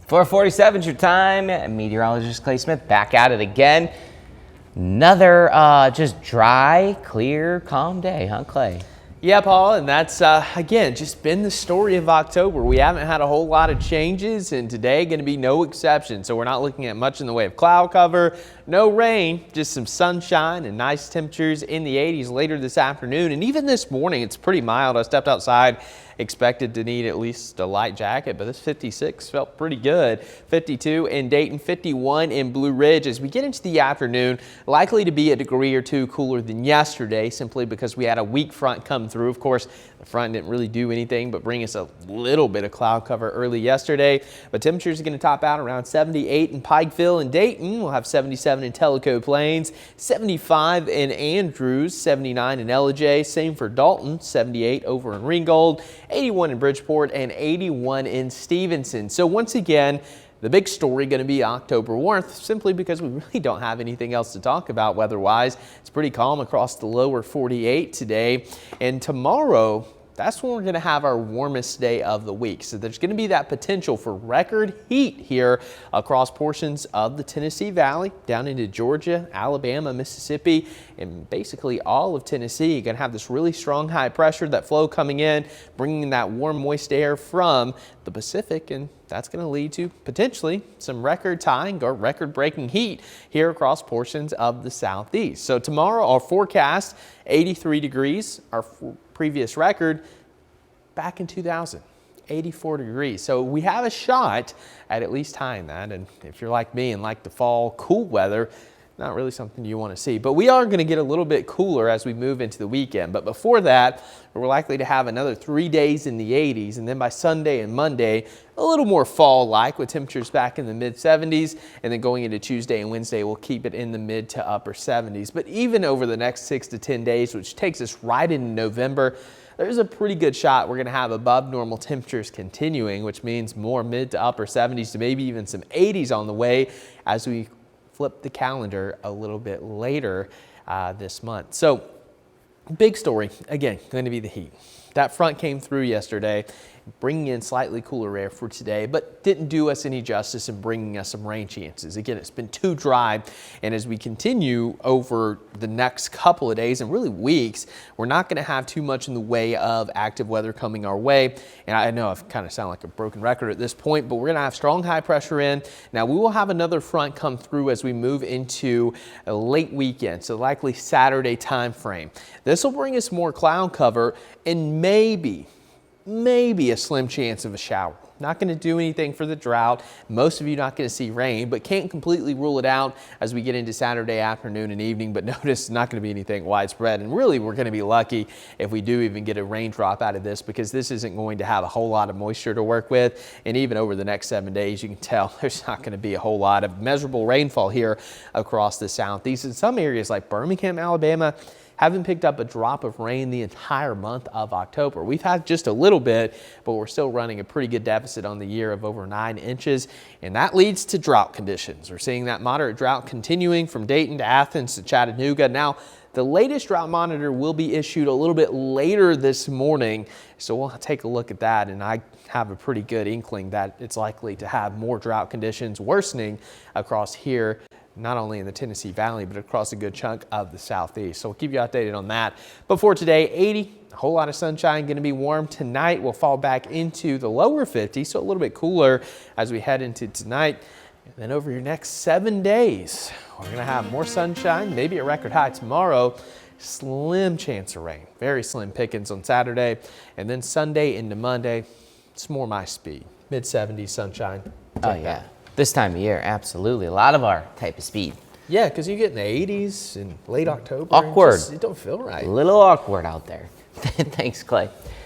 4:47 is your time. Meteorologist Clay Smith back at it again. Another just dry, clear, calm day, huh, Clay? Yeah, Paul, and that's, again, just been the story of October. We haven't had a whole lot of changes, and today going to be no exception. So we're not looking at much in the way of cloud cover, no rain, just some sunshine and nice temperatures in the 80s later this afternoon. And even this morning, it's pretty mild. I stepped outside, expected to need at least a light jacket, but this 56 felt pretty good. 52 in Dayton, 51 in Blue Ridge. As we get into the afternoon, likely to be a degree or two cooler than yesterday, simply because we had a weak front come through. Of course, the front didn't really do anything but bring us a little bit of cloud cover early yesterday. But temperatures are going to top out around 78 in Pikeville and Dayton. We'll have 77 in Tellico Plains, 75 in Andrews, 79 in Ellijay. Same for Dalton, 78 over in Ringgold, 81 in Bridgeport, and 81 in Stevenson. So once again, the big story going to be October warmth, simply because we really don't have anything else to talk about weather-wise. It's pretty calm across the lower 48 today. And tomorrow, that's when we're going to have our warmest day of the week. So there's going to be that potential for record heat here across portions of the Tennessee Valley, down into Georgia, Alabama, Mississippi, and basically all of Tennessee. You're going to have this really strong high pressure, that flow coming in, bringing that warm, moist air from the Pacific, and that's going to lead to potentially some record-tying or record-breaking heat here across portions of the southeast. So tomorrow, our forecast, 83 degrees, our previous record back in 2000, 84 degrees. So we have a shot at least tying that. And if you're like me and like the fall cool weather, not really something you want to see. But we are going to get a little bit cooler as we move into the weekend. But before that, we're likely to have another 3 days in the 80s. And then by Sunday and Monday, a little more fall-like with temperatures back in the mid-70s. And then going into Tuesday and Wednesday, we'll keep it in the mid to upper 70s. But even over the next 6 to 10 days, which takes us right into November, there's a pretty good shot we're going to have above normal temperatures continuing, which means more mid to upper 70s to maybe even some 80s on the way as we flip the calendar a little bit later this month. So big story, again, going to be the heat. That front came through yesterday, bringing in slightly cooler air for today, but didn't do us any justice in bringing us some rain chances. Again, it's been too dry, and as we continue over the next couple of days and really weeks, we're not going to have too much in the way of active weather coming our way. And I know I've kind of sound like a broken record at this point, but we're going to have strong high pressure in. Now, we will have another front come through as we move into a late weekend, so likely Saturday time frame. This will bring us more cloud cover and maybe a slim chance of a shower. Not going to do anything for the drought. Most of you not going to see rain, but can't completely rule it out as we get into Saturday afternoon and evening. But notice, not going to be anything widespread. And really, we're going to be lucky if we do even get a raindrop out of this, because this isn't going to have a whole lot of moisture to work with. And even over the next 7 days, you can tell there's not going to be a whole lot of measurable rainfall here across the southeast. In some areas like Birmingham, Alabama, haven't picked up a drop of rain the entire month of October. We've had just a little bit, but we're still running a pretty good deficit on the year of over 9 inches, and that leads to drought conditions. We're seeing that moderate drought continuing from Dayton to Athens to Chattanooga. Now, the latest drought monitor will be issued a little bit later this morning, so we'll take a look at that, and I have a pretty good inkling that it's likely to have more drought conditions worsening across here, not only in the Tennessee Valley, but across a good chunk of the southeast. So we'll keep you updated on that. But for today, 80, a whole lot of sunshine, going to be warm. Tonight we'll fall back into the lower 50s, so a little bit cooler as we head into tonight. And then over your next 7 days, we're going to have more sunshine, maybe a record high tomorrow. Slim chance of rain, very slim pickings on Saturday. And then Sunday into Monday, it's more my speed. Mid-70s sunshine. Oh, yeah. This time of year, absolutely. A lot of our type of speed. Yeah, because you get in the 80s in late October. Awkward. It don't feel right. A little awkward out there. Thanks, Clay.